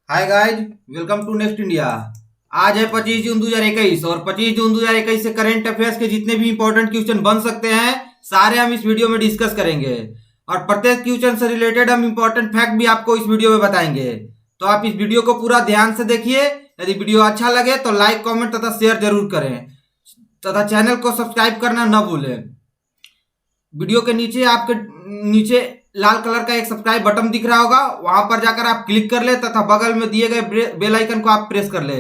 Hi guys, welcome to next India. आज है 25 जून 2021 और 25 जून 2021 से करंट अफेयर्स के जितने भी इंपॉर्टेंट क्वेश्चन बन सकते हैं सारे हम इस वीडियो में डिस्कस करेंगे और प्रत्येक क्वेश्चन से रिलेटेड हम इंपॉर्टेंट फैक्ट भी आपको इस वीडियो में बताएंगे। तो आप इस वीडियो को पूरा ध्यान से देखिए। यदि वीडियो अच्छा लगे तो लाइक, कॉमेंट तथा शेयर जरूर करें तथा चैनल को सब्सक्राइब करना न भूलें। वीडियो के नीचे लाल कलर का एक सब्सक्राइब बटन दिख रहा होगा, वहां पर जाकर आप क्लिक कर ले तथा बगल में दिए गए बेल आइकन को आप प्रेस कर ले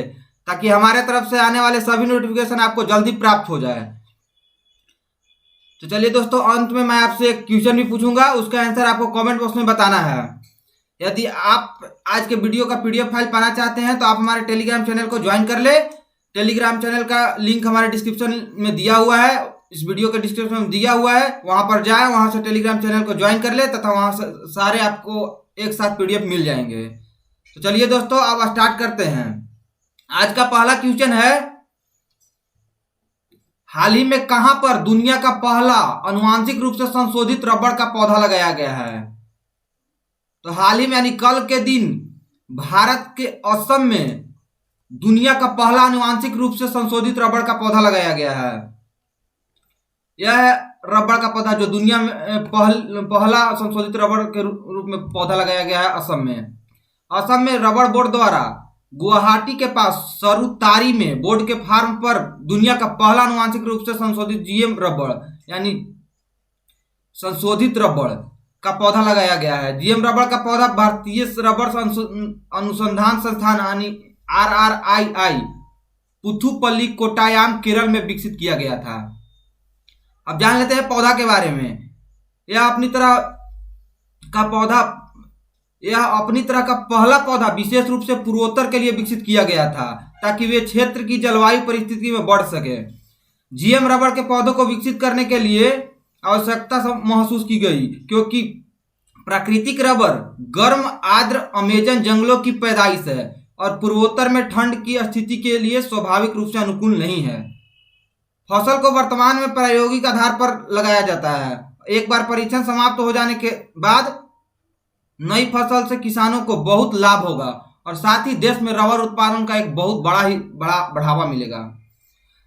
ताकि हमारे तरफ से आने वाले सभी नोटिफिकेशन आपको जल्दी प्राप्त हो जाए। तो चलिए दोस्तों, अंत में मैं आपसे एक क्वेश्चन भी पूछूंगा, उसका आंसर आपको कमेंट बॉक्स में बताना है। यदि आप आज के वीडियो का पीडीएफ फाइल पाना चाहते हैं तो आप हमारे टेलीग्राम चैनल को ज्वाइन कर ले। टेलीग्राम चैनल का लिंक हमारे डिस्क्रिप्शन में दिया हुआ है, इस वीडियो के डिस्क्रिप्शन में दिया हुआ है, वहां पर जाए, वहां से टेलीग्राम चैनल को ज्वाइन कर ले तथा वहां से सारे आपको एक साथ पीडीएफ मिल जाएंगे। तो चलिए दोस्तों, अब स्टार्ट करते हैं। आज का पहला क्वेश्चन है, हाल ही में कहां पर दुनिया का पहला आनुवांशिक रूप से संशोधित रबड़ का पौधा लगाया गया है? तो हाल ही में यानी कल के दिन भारत के असम में दुनिया का पहला आनुवांशिक रूप से संशोधित रबड़ का पौधा लगाया गया है। यह रबड़ का पौधा जो दुनिया में पहला संशोधित रबड़ के रूप में पौधा लगाया गया है असम में। असम में रबड़ बोर्ड द्वारा गुवाहाटी के पास सरुतारी में बोर्ड के फार्म पर दुनिया का पहला आनुवांशिक रूप से संशोधित जीएम रबड़ यानी संशोधित रबड़ का पौधा लगाया गया है। जीएम रबड़ का पौधा भारतीय रबड़ अनुसंधान संस्थान यानी RRII पुथुपल्ली कोट्टायाम केरल में विकसित किया गया था। अब जान लेते हैं पौधा के बारे में। यह अपनी तरह का पहला पौधा विशेष रूप से पूर्वोत्तर के लिए विकसित किया गया था ताकि वे क्षेत्र की जलवायु परिस्थिति में बढ़ सके। जीएम रबड़ के पौधों को विकसित करने के लिए आवश्यकता महसूस की गई क्योंकि प्राकृतिक रबड़ गर्म आर्द्र अमेजन जंगलों की पैदाइश है और पूर्वोत्तर में ठंड की स्थिति के लिए स्वाभाविक रूप से अनुकूल नहीं है। फसल को वर्तमान में प्रायोगिक आधार पर लगाया जाता है। एक बार परीक्षण समाप्त हो जाने के बाद नई फसल से किसानों को बहुत लाभ होगा और साथ ही देश में रबर उत्पादन का एक बहुत बड़ा बढ़ावा मिलेगा।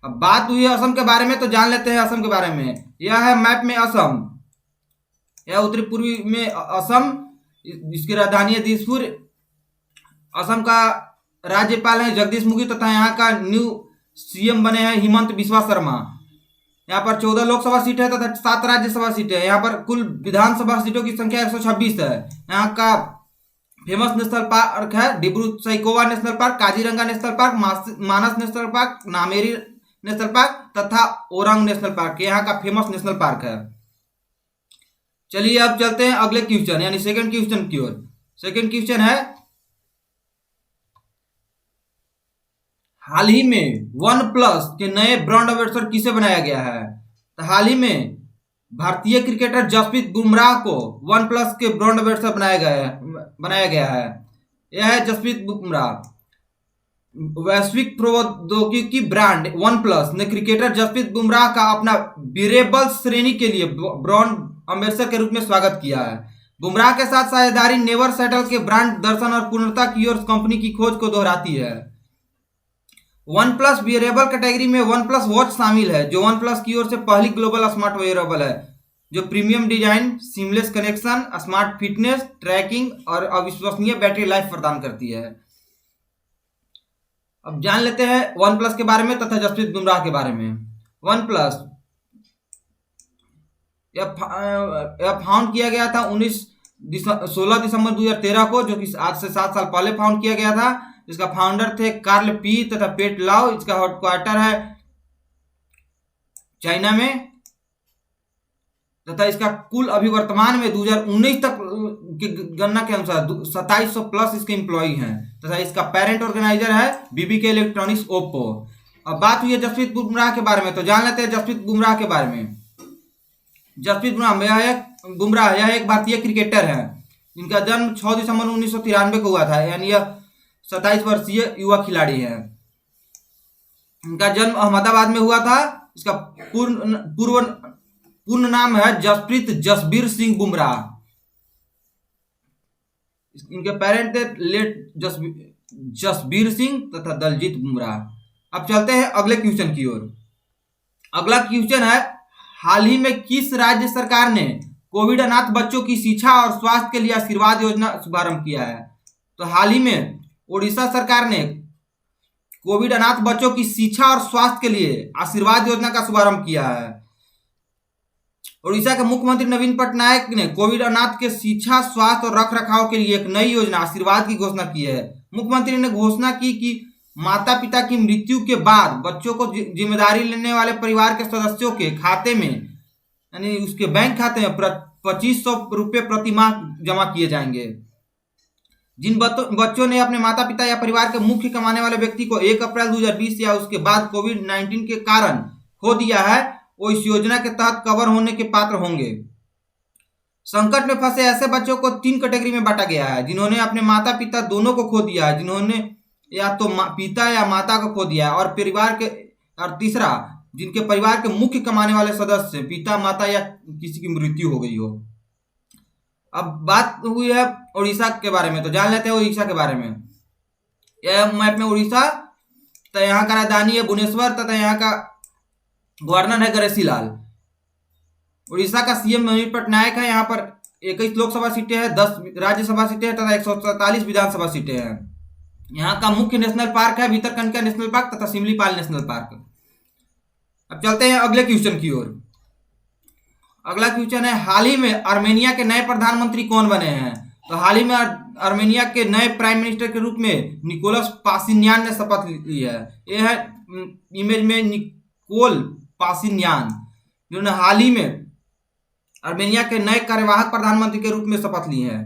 अब बात हुई है असम के बारे में, तो जान लेते हैं असम के बारे में। यह है मैप में असम, यह उत्तरी पूर्वी में असम, इसकी राजधानी है दिसपुर। असम का राज्यपाल है जगदीश मुखी तथा यहाँ का न्यू सीएम बने हैं हिमंत बिस्वा शर्मा। यहाँ पर 14 लोकसभा सीट है तथा 7 राज्यसभा सीटें हैं। यहाँ पर कुल विधानसभा सीटों की संख्या 126 है। यहाँ का फेमस नेशनल पार्क है Dibru Saikhowa national park, Kaziranga national park, Manas national park, Nameri national park तथा ओरांग नेशनल पार्क यहाँ का फेमस नेशनल पार्क है। चलिए अब चलते हैं अगले क्वेश्चन यानी सेकंड क्वेश्चन की ओर। सेकंड क्वेश्चन है, हाल ही में वन प्लस के नए ब्रांड एम्बेसडर किसे बनाया गया है? तो हाल ही में भारतीय क्रिकेटर जसप्रीत बुमराह को वन प्लस के ब्रांड एम्बेसडर बनाया गया है। यह है जसप्रीत बुमराह। वैश्विक प्रौद्योगिकी ब्रांड वन प्लस ने क्रिकेटर जसप्रीत बुमराह का अपना ड्यूरेबल श्रेणी के लिए ब्रांड एम्बेसडर के रूप में स्वागत किया है। बुमराह के साथ साझेदारी नेवर सेटल के ब्रांड दर्शन और पूर्णता की ओर कंपनी की खोज को दोहराती है। वन प्लस वियरेबल कैटेगरी में वन प्लस वॉच शामिल है जो वन प्लस की ओर से पहली ग्लोबल स्मार्ट वियरेबल है जो premium design, seamless connection, smart fitness tracking और अविश्वसनीय बैटरी लाइफ प्रदान करती है। अब जान लेते हैं वन प्लस के बारे में तथा जसप्रीत बुमराह के बारे में। वन प्लस यह फाउंड किया गया था 16 दिसंबर 2013 को, जो कि आज से 7 साल पहले फाउंड किया गया था। इसका फाउंडर थे कार्ल पी तथा पेट लाओ। इसका हेडक्वार्टर है चाइना में तथा इसका कुल अभी वर्तमान में 2019 तक की गणना के अनुसार 2700 प्लस इसके एम्प्लॉई हैं तथा इसका पेरेंट ऑर्गेनाइजर है बीबीके इलेक्ट्रॉनिक्स ओप्पो। अब बात हुई है जसप्रीत बुमराह के बारे में, तो जान लेते हैं जसप्रीत बुमराह के बारे में। जसप्रीत बुमराह यह एक भारतीय क्रिकेटर है। इनका जन्म 6 दिसंबर 1993 को हुआ था, यानी यह 27 वर्षीय युवा खिलाड़ी है। इनका जन्म अहमदाबाद में हुआ था। इसका पूर्ण नाम है जसप्रीत जसबीर सिंह बुमराह। इनके पेरेंट थे लेट जसबीर सिंह तथा दलजीत बुमराह। अब चलते हैं अगले क्वेश्चन की ओर। अगला क्वेश्चन है, हाल ही में किस राज्य सरकार ने कोविड अनाथ बच्चों की शिक्षा और स्वास्थ्य के लिए आशीर्वाद योजना शुभारंभ किया है? तो हाल ही में उड़ीसा सरकार ने कोविड अनाथ बच्चों की शिक्षा और स्वास्थ्य के लिए आशीर्वाद योजना का शुभारंभ किया है। उड़ीसा के मुख्यमंत्री नवीन पटनायक ने कोविड अनाथ के शिक्षा, स्वास्थ्य और रख रखाव के लिए एक नई योजना आशीर्वाद की घोषणा की है। मुख्यमंत्री ने घोषणा की कि माता पिता की मृत्यु के बाद बच्चों को जिम्मेदारी लेने वाले परिवार के सदस्यों के खाते में, यानी उसके बैंक खाते में 2500 रुपये प्रति माह जमा किए जाएंगे। जिन बच्चों ने अपने माता पिता या परिवार के मुख्य कमाने वाले व्यक्ति को 1 अप्रैल 2020 या उसके बाद कोविड-19 के कारण खो दिया है, वो इस योजना के तहत कवर होने के पात्र होंगे। संकट में फंसे ऐसे बच्चों को 3 कैटेगरी में बांटा गया है, जिन्होंने अपने माता पिता दोनों को खो दिया है, जिन्होंने या तो पिता या माता को खो दिया है, और परिवार के, और तीसरा जिनके परिवार के मुख्य कमाने वाले सदस्य पिता, माता या किसी की मृत्यु हो गई हो। अब बात हुई है उड़ीसा के बारे में, तो जान लेते हैं उड़ीसा के बारे में। यह मैप में उड़ीसा, तो यहाँ का राजधानी है भुवनेश्वर तथा यहाँ का गवर्नर है गणेशी लाल। उड़ीसा का सीएम नवीन पटनायक है। यहाँ पर 21 लोकसभा सीटें हैं, 10 राज्यसभा सीटें हैं तथा 147 विधानसभा सीटें हैं। यहाँ का मुख्य नेशनल पार्क है भितरकनिका नेशनल पार्क तथा सिमलीपाल नेशनल पार्क। अब चलते हैं अगले क्वेश्चन की ओर। अगला क्वेश्चन है, हाल ही में आर्मेनिया के नए प्रधानमंत्री कौन बने हैं? तो हाल ही में आर्मेनिया के नए प्राइम मिनिस्टर के रूप में निकोलस पाशिन्यान ने शपथ ली है। यह है इमेज में निकोल पाशिन्यान, जिन्होंने हाल ही में आर्मेनिया के नए कार्यवाहक प्रधानमंत्री के रूप में शपथ ली है।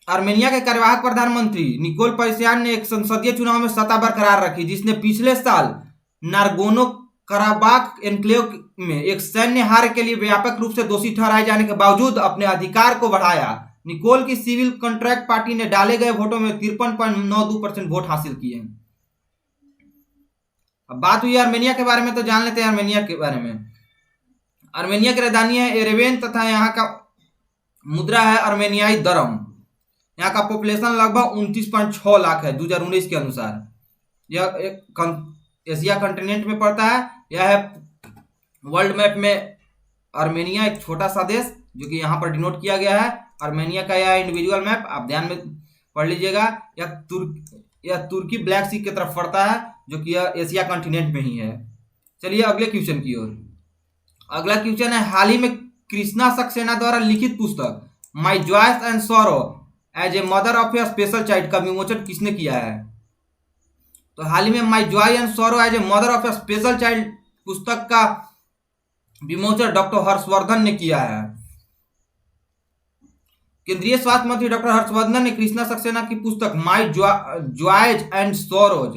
आर्मेनिया के कार्यवाहक प्रधानमंत्री निकोल पाशिन्यान ने एक संसदीय चुनाव में सत्ता बरकरार रखी, जिसने पिछले साल नारगोनो कराबाख एन्क्लेव में एक सैन्य हार के लिए व्यापक रूप से दोषी ठहराए जाने के बावजूद अपने अधिकार को बढ़ाया। निकोल की सिविल कॉन्ट्रैक्ट पार्टी ने डाले गए वोटों में 53.92% वोट हासिल किए। अब बात हुई आर्मेनिया के बारे में, तो जान लेते हैं आर्मेनिया के बारे में। आर्मेनिया की राजधानी है एरेवेन तथा यहाँ का मुद्रा है आर्मेनियाई दरम। यहाँ का पॉपुलेशन लगभग 29.6 लाख है 2019 के अनुसार। यह एक एशिया कंटिनेंट में पड़ता है। यह है वर्ल्ड मैप में आर्मेनिया एक छोटा सा देश, जो कि यहाँ पर डिनोट किया गया है। आर्मेनिया का यह इंडिविजुअल मैप आप ध्यान में पढ़ लीजिएगा। यह तुर्की ब्लैक सी की तरफ पड़ता है, जो कि यह एशिया कंटिनेंट में ही है। चलिए अगले क्वेश्चन की ओर। अगला क्वेश्चन है, हाल ही में कृष्णा सक्सेना द्वारा लिखित पुस्तक my joys and sorrow as a mother of a special child का विमोचन किसने किया है? तो हाल ही में my joy and sorrow as a mother of a special child पुस्तक का विमोचन डॉक्टर हर्षवर्धन ने किया है। केंद्रीय स्वास्थ्य मंत्री डॉक्टर हर्षवर्धन ने कृष्णा सक्सेना की पुस्तक my joys and sorrows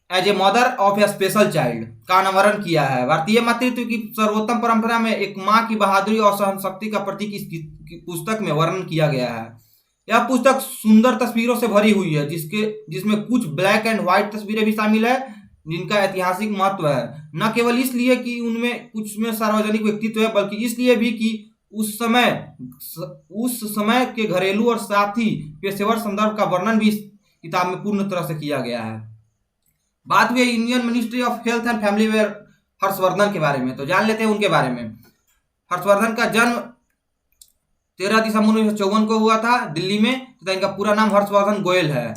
as a mother of a special child का अनावरण किया है। भारतीय मातृत्व की सर्वोत्तम परंपरा में एक माँ की बहादुरी और सहनशक्ति का प्रतीक इस पुस्तक में वर्णन किया गया है। यह पुस्तक सुंदर तस्वीरों से भरी हुई है, जिसमें कुछ ब्लैक एंड व्हाइट तस्वीरें भी शामिल है, जिनका ऐतिहासिक महत्व है। न केवल इसलिए कि उनमें कुछ में सार्वजनिक व्यक्तित्व है, बल्कि इसलिए भी कि उस समय के घरेलू और साथ ही पेशेवर संदर्भ का वर्णन भी इस किताब में पूर्ण तरह से किया गया है। बात हुई Indian ministry of health and family where Harshvardhan के बारे में, तो जान लेते हैं उनके बारे में। हर्षवर्धन का जन्म 13 दिसंबर 1954 को हुआ था दिल्ली में, तथा इनका पूरा नाम हर्षवर्धन गोयल है।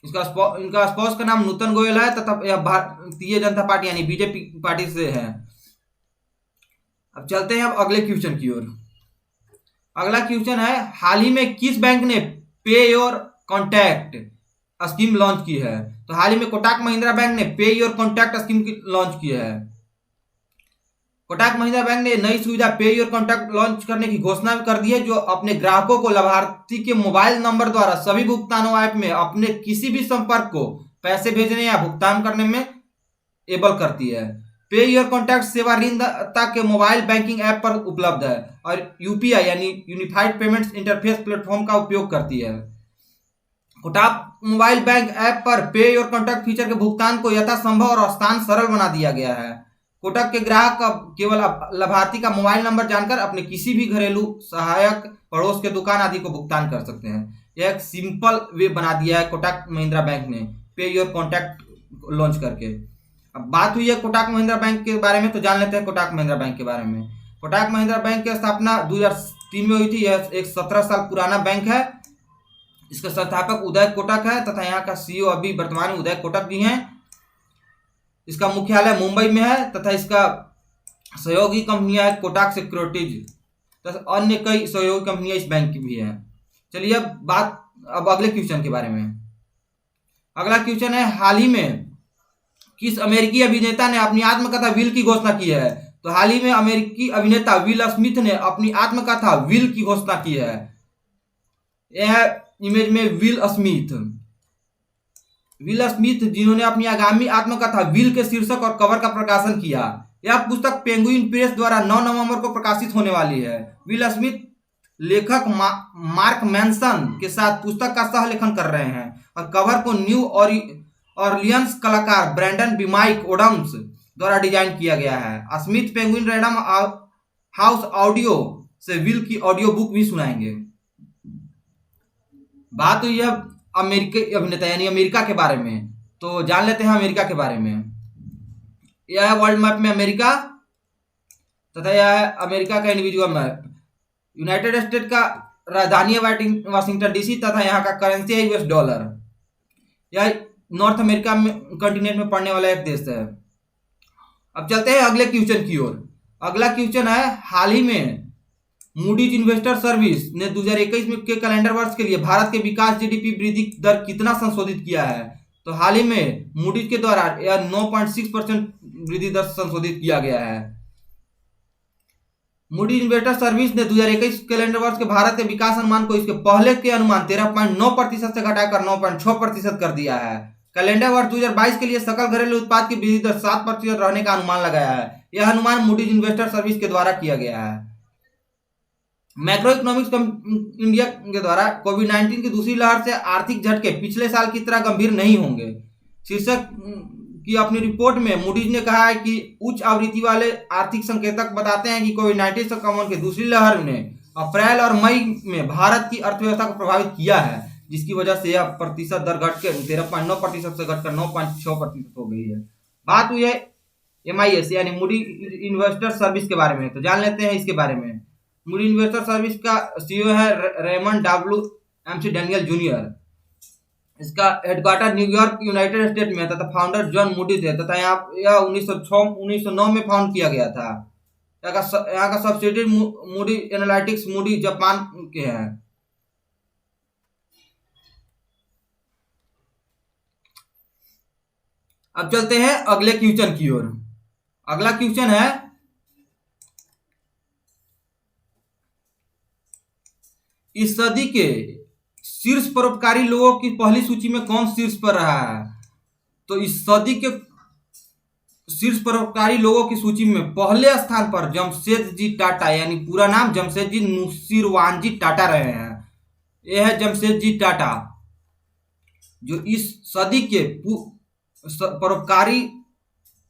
इनका स्पाउस का नाम नूतन गोयल है, तथा यह भारतीय जनता पार्टी यानी बीजेपी पार्टी से है। अब चलते हैं अब अगले क्वेश्चन की ओर। अगला क्वेश्चन है, हाल ही में किस बैंक ने पे योर कॉन्टैक्ट स्कीम लॉन्च की है? तो हाल ही में कोटक महिंद्रा बैंक ने पे योर कॉन्टैक्ट स्कीम लॉन्च की है। कोटक महिंद्रा बैंक ने नई सुविधा पे योर कॉन्टैक्ट लॉन्च करने की घोषणा कर दी है, जो अपने ग्राहकों को लाभार्थी के मोबाइल नंबर द्वारा सभी भुगतानों ऐप में अपने किसी भी संपर्क को पैसे भेजने या भुगतान करने में एबल करती है। पे योर कॉन्टैक्ट सेवा ऋणदाता के मोबाइल बैंकिंग ऐप पर उपलब्ध है और यूपीआई यानी यूनिफाइड पेमेंट्स इंटरफेस प्लेटफॉर्म का उपयोग करती है। कोटक मोबाइल बैंक ऐप पर पे योर कॉन्टैक्ट फीचर के भुगतान को यथासंभव और आसान सरल बना दिया गया है। कोटक के ग्राहक अब केवल लाभार्थी का मोबाइल नंबर जानकर अपने किसी भी घरेलू सहायक, पड़ोस के दुकान आदि को भुगतान कर सकते हैं। यह एक सिंपल वे बना दिया है कोटक महिंद्रा बैंक ने पे योर कॉन्टैक्ट लॉन्च करके। अब बात हुई है कोटक महिंद्रा बैंक के बारे में, तो जान लेते हैं कोटक महिंद्रा बैंक के बारे में। कोटक महिंद्रा बैंक की स्थापना 2003 में हुई थी। यह एक 17 साल पुराना बैंक है। इसका संस्थापक उदय कोटक है तथा यहाँ का सीईओ अभी वर्तमान में उदय कोटक भी हैं। इसका मुख्यालय मुंबई में है तथा इसका सहयोगी कंपनियां है कोटक सिक्योरिटीज तथा अन्य कई सहयोगी कंपनियां इस बैंक की भी हैं। चलिए अब अगले क्वेश्चन के बारे में। अगला क्वेश्चन है, हाल ही में किस अमेरिकी अभिनेता ने अपनी आत्मकथा विल की घोषणा की है? तो हाल ही में अमेरिकी अभिनेता विल स्मिथ ने अपनी आत्मकथा विल की घोषणा की है। यह इमेज में विल स्मिथ जिन्होंने अपनी आगामी आत्मकथा विल के शीर्षक और कवर का प्रकाशन किया। यह पुस्तक पेंगुइन प्रेस द्वारा 9 नवंबर को प्रकाशित होने वाली है। विल स्मिथ लेखक मार्क मैनसन के साथ पुस्तक का सह लेखन कर रहे हैं और कवर को न्यू ऑरलियंस कलाकार ब्रैंडन बिमाइक ओडम्स द्वारा डिजाइन किया गया है। Smith penguin random house audio से विल की ऑडियो बुक भी सुनाएंगे। बात हुई है अमेरिकी अभिनेता यानी अमेरिका के बारे में, तो जान लेते हैं अमेरिका के बारे में। यह है वर्ल्ड मैप में अमेरिका तथा यह है अमेरिका का इंडिविजुअल मैप। यूनाइटेड स्टेट का राजधानी है वाशिंगटन डीसी तथा यहाँ का करेंसी है यूएस डॉलर। यह नॉर्थ अमेरिका में कंटिनेंट में पड़ने वाला एक देश है। अब चलते हैं अगले क्वेश्चन की ओर। अगला क्वेश्चन है, हाल ही में मूडीज इन्वेस्टर सर्विस ने 2021 में के कैलेंडर वर्ष के लिए भारत के विकास जीडीपी वृद्धि दर कितना संशोधित किया है? तो हाल ही में मूडीज के द्वारा यह 9.6% वृद्धि दर संशोधित किया गया है। मूडीज इन्वेस्टर सर्विस ने 2021 कैलेंडर वर्ष के भारत के विकास अनुमान को इसके पहले के अनुमान 13.9% से घटाकर 9.6% कर दिया है। कैलेंडर वर्ष 2022 के लिए सकल घरेलू उत्पाद की वृद्धि दर 7% रहने का अनुमान लगाया है। यह अनुमान मूडीज इन्वेस्टर सर्विस के द्वारा किया गया है। मैक्रो इकोनॉमिक्स इंडिया के द्वारा कोविड-19 की दूसरी लहर से आर्थिक झटके पिछले साल की तरह गंभीर नहीं होंगे शीर्षक की अपनी रिपोर्ट में मूडीज ने कहा है कि उच्च आवृत्ति वाले आर्थिक संकेतक बताते हैं कि कोविड-19 संक्रमण की दूसरी लहर ने अप्रैल और मई में भारत की अर्थव्यवस्था को प्रभावित किया है, जिसकी वजह से यह प्रतिशत दर घटकर 13.9% से घटकर 9.6% हो गई है। बात हुई है MIS यानी मूडी इन्वेस्टर सर्विस के बारे में, तो जान लेते हैं इसके बारे में। मूडी इन्वेस्टर सर्विस का सीईओ है रेमंड WMC डैनियल जूनियर। इसका हेडक्वार्टर न्यूयॉर्क यूनाइटेड स्टेट में तथा फाउंडर जॉन मूडीज है तथा यह 1909 में फाउंड किया गया था। यहाँ का subsidiary Moody analytics Moody Japan के हैं। अब चलते हैं अगले क्वेश्चन की ओर। अगला क्वेश्चन है, इस सदी के शीर्ष परोपकारी लोगों की पहली सूची में कौन शीर्ष पर रहा है? तो इस सदी के शीर्ष परोपकारी लोगों की सूची में पहले स्थान पर जमशेदजी टाटा यानी पूरा नाम जमशेदजी नुसीरवानजी टाटा रहे हैं। यह है जमशेदजी टाटा जो इस सदी के परोपकारी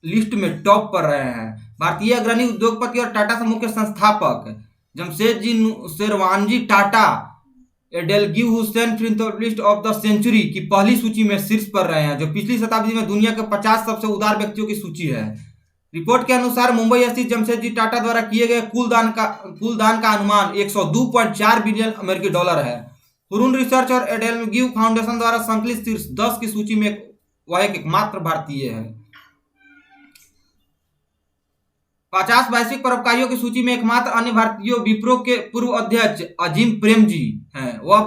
लिस्ट में टॉप पर रहे हैं। भारतीय अग्रणी उद्योगपति और टाटा समूह के संस्थापक जमशेदजी नुसीरवानजी टाटा एडेलगिव हुसैन फिलंथ्रोपिस्ट ऑफ द सेंचुरी की पहली सूची में शीर्ष पर रहे हैं, जो पिछली शताब्दी में दुनिया के 50 सबसे उदार व्यक्तियों की सूची है। रिपोर्ट के अनुसार मुंबई स्थित जमशेदजी टाटा द्वारा किए गए कुल दान का अनुमान 102.4 बिलियन अमेरिकी डॉलर है। हुरून रिसर्च और एडेलगिव फाउंडेशन द्वारा संकलित शीर्ष 10 की सूची में वह एकमात्र भारतीय है। 50 वैश्विक परोपकारियों की सूची में एकमात्र अन्य भारतीय विप्रो के पूर्व अध्यक्ष अजीम प्रेमजी हैं। वह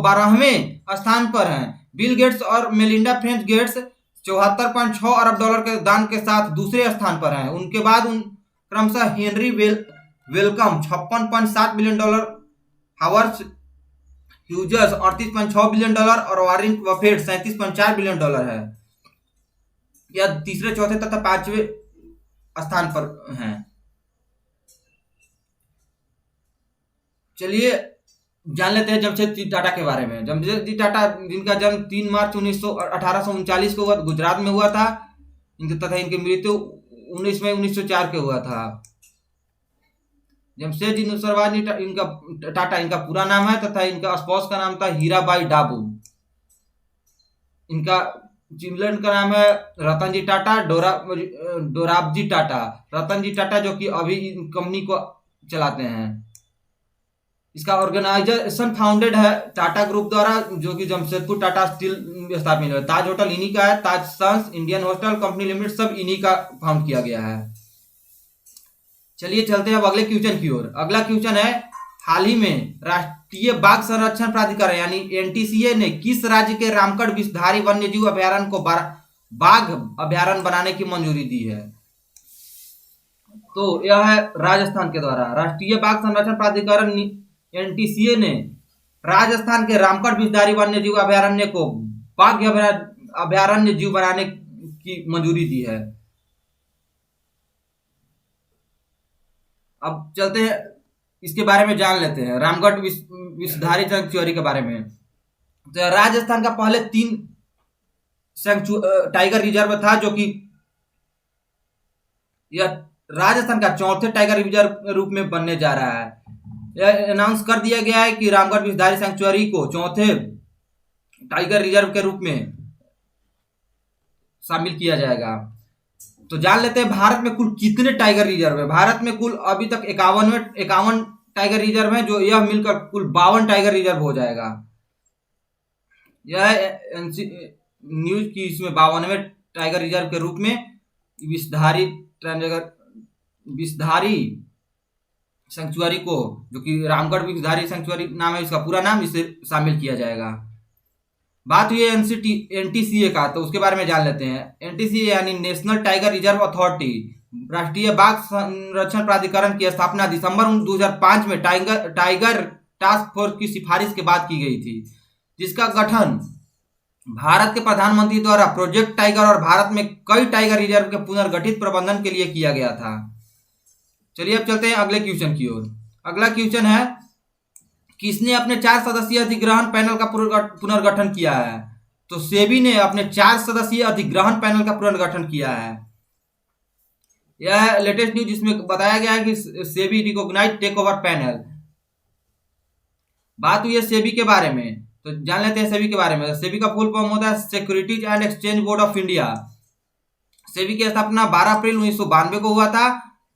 12वें स्थान पर हैं। बिल गेट्स और मेलिंडा फ्रेंच गेट्स 74.6 अरब डॉलर के दान के साथ दूसरे स्थान पर हैं। उनके बाद क्रमशः Henry Wellcome 56.7 billion dollar, Howard Hughes 38.6 billion dollar और वॉरेन बफेट 37.4 बिलियन डॉलर है। यह तीसरे, चौथे तथा 5वें स्थान पर हैं। चलिए जान लेते हैं जमशेदजी टाटा के बारे में। जमशेदजी टाटा जिनका जन्म 3 मार्च 1839 को गुजरात में हुआ था। इनके तथा इनकी मृत्यु 19 मई 1904 के हुआ था। जमशेदजी नुसरवानी इनका टाटा इनका पूरा नाम है तथा इनका स्पाउस का नाम था हीराबाई डाबू। इनका चिल्ड्रन का नाम है रतन जी टाटा, डोराबजी टाटा। रतन जी टाटा जो कि अभी कंपनी को चलाते हैं। इसका ऑर्गेनाइजेशन फाउंडेड है टाटा ग्रुप द्वारा, जो कि जमशेदपुर टाटा स्टील स्थापित है। ताज होटल इन्हीं का है, Taj Sons, Indian hotel company limited सब इन्हीं का फाउंड किया गया है। चलिए चलते हैं अब अगले क्वेश्चन की ओर। अगला क्वेश्चन है, हाल ही में राष्ट्रीय बाघ संरक्षण प्राधिकरण यानी एनटीसीए ने किस राज्य के रामगढ़ विषधारी वन्यजीव अभयारण्य को बाघ अभयारण्य बनाने की मंजूरी दी है? तो यह है राजस्थान के द्वारा। राष्ट्रीय बाघ संरक्षण प्राधिकरण एनटीसीए ने राजस्थान के रामगढ़ विषधारी वन्यजीव अभयारण्य को बाघ अभयारण्य जीव बनाने की मंजूरी दी है। अब चलते हैं इसके बारे में जान लेते हैं, रामगढ़ विषधारी सैंक्चुअरी के बारे में। तो राजस्थान का पहले 3 टाइगर रिजर्व था, जो कि यह राजस्थान का 4थे टाइगर रिजर्व रूप में बनने जा रहा है। यह अनाउंस कर दिया गया है कि रामगढ़ विषधारी सैंक्चुअरी को 4थे टाइगर रिजर्व के रूप में शामिल किया जाएगा। तो जान लेते हैं भारत में कुल कितने टाइगर रिजर्व है। भारत में कुल अभी तक 51 टाइगर रिजर्व है, जो यह मिलकर कुल 52 टाइगर रिजर्व हो जाएगा। यह न्यूज की इसमें 52वें टाइगर रिजर्व के रूप में विषधारी सैंक्चुअरी को, जो कि रामगढ़ विषधारी सैंक्चुअरी नाम है इसका पूरा नाम, इसे शामिल किया जाएगा। बात हुई एनटीसीए का, तो उसके बारे में जान लेते हैं। एनटीसीए यानी नेशनल टाइगर रिजर्व अथॉरिटी, राष्ट्रीय बाघ संरक्षण प्राधिकरण की स्थापना दिसंबर 2005 में टाइगर टास्क फोर्स की सिफारिश के बाद की गई थी, जिसका गठन भारत के प्रधानमंत्री द्वारा प्रोजेक्ट टाइगर और भारत में कई टाइगर रिजर्व के पुनर्गठित प्रबंधन के लिए किया गया था। चलिए अब चलते हैं अगले क्वेश्चन की ओर। अगला क्वेश्चन है, किसने अपने 4 सदस्यीय अधिग्रहण पैनल का पुनर्गठन किया है? तो सेबी ने अपने 4 सदस्यीय अधिग्रहण पैनल का पुनर्गठन किया है। यह लेटेस्ट न्यूज जिसमें बताया गया है कि SEBI recognised take over panel. बात हुई है सेबी के बारे में, तो जान लेते हैं सेबी के बारे में। सेबी का फुल फॉर्म होता है securities and exchange board of India. SEBI की स्थापना 12 अप्रैल 1992 को हुआ था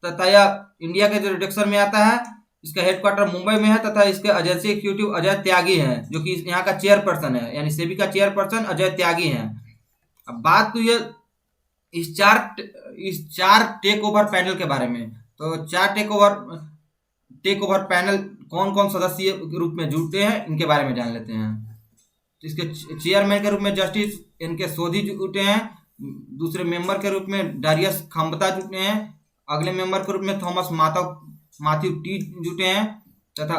तथा यह इंडिया के जुरिडिक्शन में आता है। इसका हेडक्वार्टर मुंबई में है तथा इसके एजेंसी एक्जीक्यूटिव अजय त्यागी हैं, जो कि यहाँ का चेयरपर्सन है, यानी सेबी का चेयरपर्सन अजय त्यागी हैं। अब बात तो ये इस चार टेक ओवर पैनल के बारे में। तो 4 टेक ओवर पैनल कौन कौन सदस्य के रूप में जुड़ते हैं, इनके बारे में जान लेते हैं। तो इसके चेयरमैन के रूप में जस्टिस एनके सोधी जुटे हैं। दूसरे मेंबर के रूप में डारियस खम्बता जुटे हैं। अगले मेंबर के रूप में थॉमस माथ्यू टी जुटे हैं तथा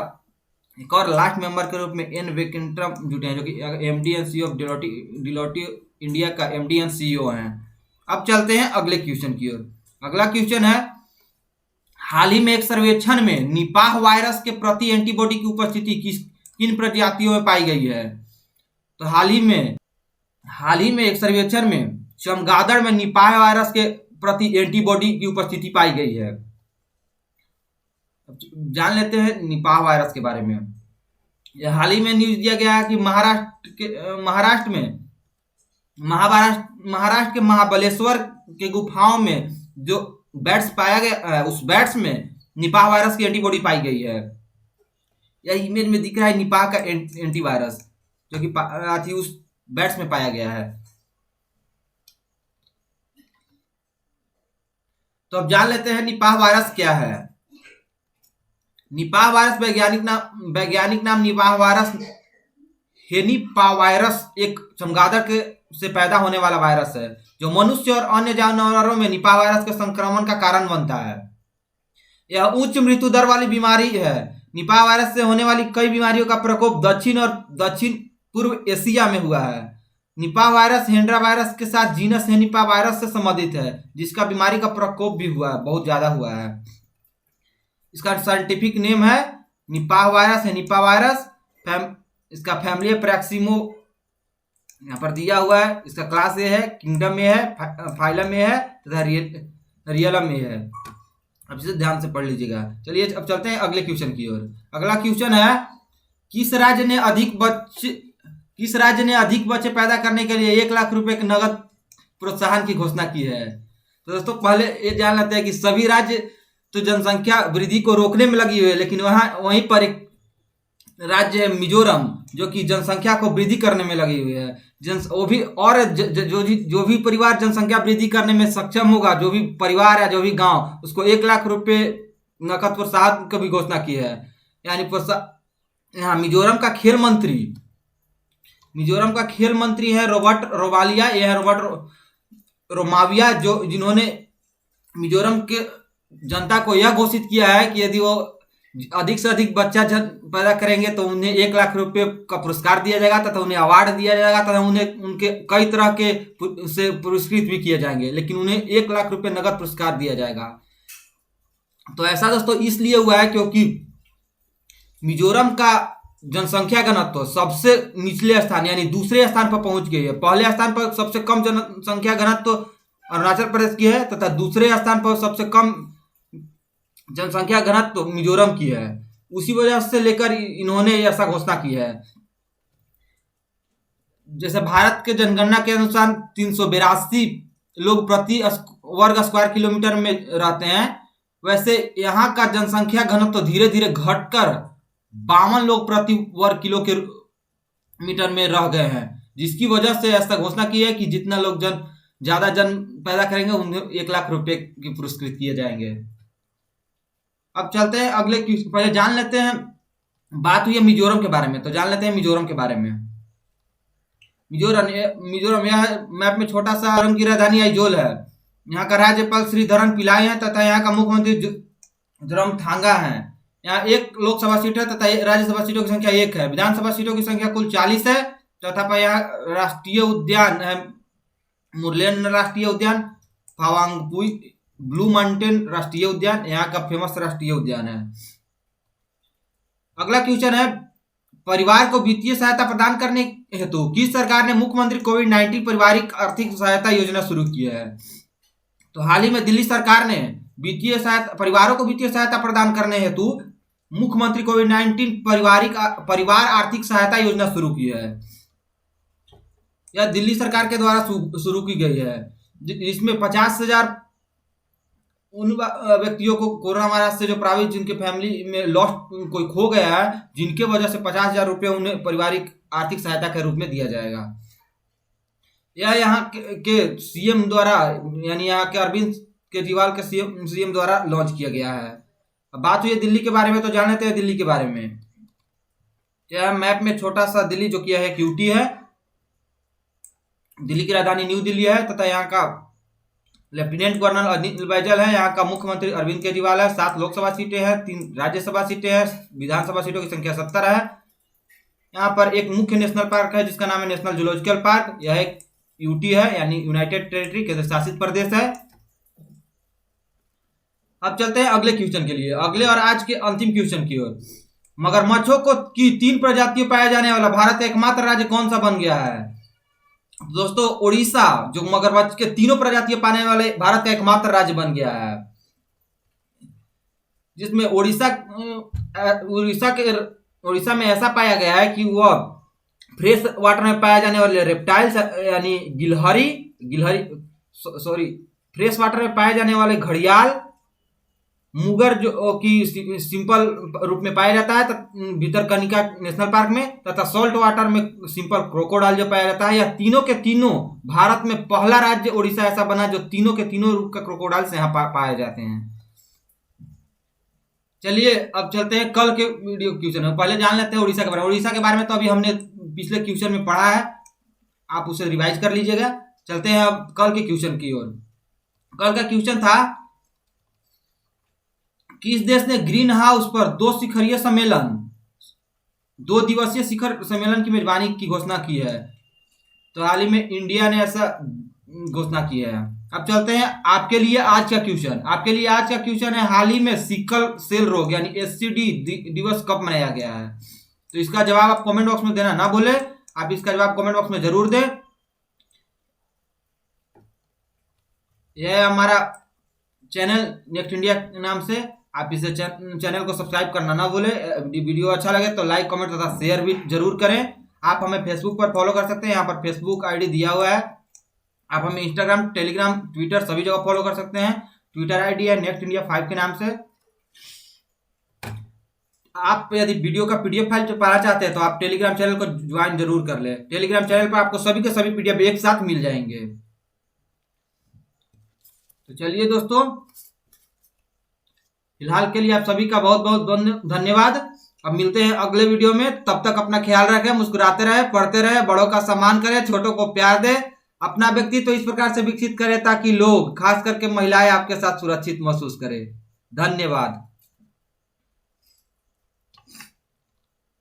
एक और लास्ट मेंबर के रूप में एन वेंकटरम जुटे हैं, जो कि MD and CEO of Deloitte India का एमडी एंड सीईओ हैं। अब चलते हैं अगले क्वेश्चन की ओर। अगला क्वेश्चन है, हाल ही में एक सर्वेक्षण में निपाह वायरस के प्रति एंटीबॉडी की उपस्थिति किन प्रजातियों में पाई गई है? तो हाल ही में एक सर्वेक्षण में चमगादड़ में निपाह वायरस के प्रति एंटीबॉडी की उपस्थिति पाई गई है। जान लेते हैं निपाह वायरस के बारे में। यह हाल ही में न्यूज दिया गया है कि महाराष्ट्र के महाबलेश्वर के गुफाओं में जो बैट्स पाया गया, उस बैट्स में निपाह वायरस की एंटीबॉडी पाई गई है। यह इमेज में दिख रहा है निपाह का एंटीवायरस, जो कि उस बैट्स में पाया गया है। तो अब जान लेते हैं निपाह वायरस क्या है। निपाह वायरस वैज्ञानिक नाम निपाह वायरस हेनिपावायरस एक चमगादड़ से पैदा होने वाला वायरस है, जो मनुष्य और अन्य जानवरों में निपाह वायरस के संक्रमण का कारण बनता है। यह उच्च मृत्यु दर वाली बीमारी है। निपाह वायरस से होने वाली कई बीमारियों का प्रकोप दक्षिण और दक्षिण पूर्व एशिया में हुआ है। निपाह वायरस हेंड्रा वायरस के साथ जीनस हेनिपा वायरस से संबंधित है, जिसका बीमारी का प्रकोप भी हुआ है, बहुत ज्यादा हुआ है। इसका साइंटिफिक नेम है निपाह वायरस हेनिपा वायरस। इसका फैमिली है यहाँ पर दिया हुआ है, इसका क्लास ए है, किंगडम में है, फाइलम में है तथा रियलम में है। अब इसे ध्यान से पढ़ लीजिएगा। चलिए अब चलते हैं अगले क्वेश्चन की ओर। अगला क्वेश्चन है, किस राज्य ने अधिक बच्चे पैदा करने के लिए 1 लाख रुपए के नगद प्रोत्साहन की घोषणा की है? तो दोस्तों पहले ये जान लेते हैं कि सभी राज्य तो जनसंख्या वृद्धि को रोकने में लगी हुई है, लेकिन वहीं पर एक राज्य है मिजोरम जो कि जनसंख्या को वृद्धि करने में लगी हुई है। वो भी और जो भी परिवार जनसंख्या वृद्धि करने में सक्षम होगा, जो भी परिवार है, जो भी गांव, उसको 1 लाख रुपए नकद प्रोत्साहन की भी घोषणा की है। यानी यहाँ मिजोरम का खेल मंत्री है रॉबर्ट रोमालिया। यह है रॉबर्ट रोमाविया, जो जिन्होंने मिजोरम के जनता को यह घोषित किया है कि यदि वो अधिक से अधिक बच्चा पैदा करेंगे तो उन्हें 1 लाख रुपए का पुरस्कार दिया जाएगा तथा उन्हें अवार्ड दिया जाएगा तथा उन्हें उनके कई तरह के से पुरस्कृत भी किए जाएंगे, लेकिन उन्हें 1 लाख रुपए नगद पुरस्कार दिया जाएगा। तो ऐसा दोस्तों इसलिए हुआ है क्योंकि मिजोरम का जनसंख्या घनत्व सबसे निचले स्थान यानी दूसरे स्थान पर पहुंच गई है। पहले स्थान पर सबसे कम जनसंख्या घनत्व अरुणाचल प्रदेश की है तथा दूसरे स्थान पर सबसे कम जनसंख्या घनत्व मिजोरम की है। उसी वजह से लेकर इन्होंने ऐसा घोषणा की है। जैसे भारत के जनगणना के अनुसार 382 लोग प्रति वर्ग स्क्वायर किलोमीटर में रहते हैं, वैसे यहाँ का जनसंख्या घनत्व धीरे धीरे घटकर 52 लोग प्रति वर्ग किलोमीटर में रह गए हैं, जिसकी वजह से ऐसा घोषणा की है कि जितना लोग ज्यादा जन पैदा करेंगे उन्हें 1 लाख रुपए की पुरस्कृत किए जाएंगे। अब चलते हैं अगले, पहले जान लेते हैं, बात हुई है मिजोरम के बारे में, तो जान लेते हैं मिजोरम के बारे में। मिजोरम यह मैप में छोटा सा की राजधानी आइजोल है। यहाँ का राज्यपाल श्रीधरन पिल्लाई है तथा यहाँ का मुख्यमंत्री जोरामथांगा है। यहाँ 1 लोकसभा सीट है तथा राज्यसभा सीटों की संख्या 1 है। विधानसभा सीटों की संख्या कुल 40 है। चौथा पर यहाँ राष्ट्रीय उद्यान है मुरलेन राष्ट्रीय उद्यान, फावांगपुई ब्लू माउंटेन राष्ट्रीय उद्यान यहाँ का फेमस राष्ट्रीय उद्यान है। अगला क्वेश्चन है, परिवार को वित्तीय सहायता प्रदान करने हेतु किस सरकार ने मुख्यमंत्री कोविड-19 पारिवारिक आर्थिक सहायता योजना शुरू की है? तो हाल ही में दिल्ली सरकार ने परिवारों को वित्तीय सहायता प्रदान करने हेतु मुख्यमंत्री कोविड-19 परिवार आर्थिक सहायता योजना शुरू की है। यह दिल्ली सरकार के द्वारा शुरू की गई है, जिसमें 50,000 उन व्यक्तियों को कोरोना वायरस से जो प्रभावित जिनके फैमिली में लॉस्ट कोई खो गया है, जिनके वजह से 50,000 रुपये उन्हें पारिवारिक आर्थिक सहायता के रूप में दिया जाएगा। यह यहाँ के सीएम द्वारा यानी यहाँ के अरविंद केजरीवाल के सीएम द्वारा लॉन्च किया गया है। अब बात हुई है दिल्ली के बारे में, तो जान लेते हैं दिल्ली के बारे में। यह मैप में छोटा सा दिल्ली जो कि है क्यूटी है। दिल्ली की राजधानी न्यू दिल्ली है तथा यहाँ का लेफ्टिनेंट गवर्नर अनिल बैजल है। यहाँ का मुख्यमंत्री अरविंद केजरीवाल है। 7 लोकसभा सीटें हैं, 3 राज्यसभा सीटें हैं, विधानसभा सीटों की संख्या 70 है। यहाँ पर एक मुख्य नेशनल पार्क है जिसका नाम है नेशनल जूलॉजिकल पार्क। यह एक यूटी है यानी यूनाइटेड टेरिटरी केंद्र शासित प्रदेश है। अब चलते हैं अगले क्वेश्चन के लिए, अगले और आज के अंतिम क्वेश्चन की ओर। मगरमच्छों की 3 प्रजातियों पाया जाने वाला भारत का एकमात्र राज्य कौन सा बन गया है? दोस्तों उड़ीसा जो मगरमच्छ के 3 प्रजातियां पाने वाले भारत का एकमात्र राज्य बन गया है, जिसमें उड़ीसा में ऐसा पाया गया है कि वह फ्रेश वाटर में पाए जाने वाले रेप्टाइल्स यानी फ्रेश वाटर में पाए जाने वाले घड़ियाल, मुगर जो कि सिंपल रूप में पाया जाता है भितरकनिका नेशनल पार्क में, तथा सॉल्ट वाटर में सिंपल क्रोकोडाइल जो पाया जाता है। यह तीनों के तीनों भारत में पहला राज्य उड़ीसा ऐसा बना जो तीनों के तीनों रूप का क्रोकोडाइल्स यहाँ पाए जाते हैं। चलिए अब चलते हैं कल के वीडियो क्वेश्चन में। पहले जान लेते हैं उड़ीसा के बारे में। उड़ीसा के बारे में तो अभी हमने पिछले क्वेश्चन में पढ़ा है, आप उसे रिवाइज कर लीजिएगा। चलते हैं अब कल के क्वेश्चन की ओर। कल का क्वेश्चन था, किस देश ने ग्रीन हाउस पर 2 दिवसीय शिखर सम्मेलन की मेजबानी की घोषणा की है? तो हाल ही में इंडिया ने ऐसा घोषणा की है। अब चलते हैं आपके लिए आज का क्वेश्चन। आपके लिए आज का क्वेश्चन है, हाल ही में सिकल सेल रोग यानी एससीडी दिवस कब मनाया गया है? तो इसका जवाब आप कमेंट बॉक्स में देना ना भूले। आप इसका जवाब कमेंट बॉक्स में जरूर दें। यह हमारा चैनल नेक्स्ट इंडिया के नाम से, आप इसे चैनल को सब्सक्राइब करना ना भूलें। वीडियो अच्छा लगे तो लाइक कमेंट तथा शेयर भी जरूर करें। आप हमें फेसबुक पर फॉलो कर सकते हैं, यहाँ पर फेसबुक आईडी दिया हुआ है। आप हमें इंस्टाग्राम, टेलीग्राम, ट्विटर सभी जगह फॉलो कर सकते हैं। ट्विटर आईडी है नेक्स्ट इंडिया 5 के नाम से। आप यदि वीडियो का पीडीएफ फाइल पाना चाहते हैं तो आप टेलीग्राम चैनल को ज्वाइन जरूर कर ले। टेलीग्राम चैनल पर आपको सभी के सभी पीडीएफ एक साथ मिल जाएंगे। तो चलिए दोस्तों, फिलहाल के लिए आप सभी का बहुत बहुत धन्यवाद। अब मिलते हैं अगले वीडियो में, तब तक अपना ख्याल रखें, मुस्कुराते रहे, पढ़ते रहे, बड़ों का सम्मान करें, छोटों को प्यार दें, अपना व्यक्तित्व तो इस प्रकार से विकसित करें ताकि लोग, खास करके महिलाएं, आपके साथ सुरक्षित महसूस करें। धन्यवाद।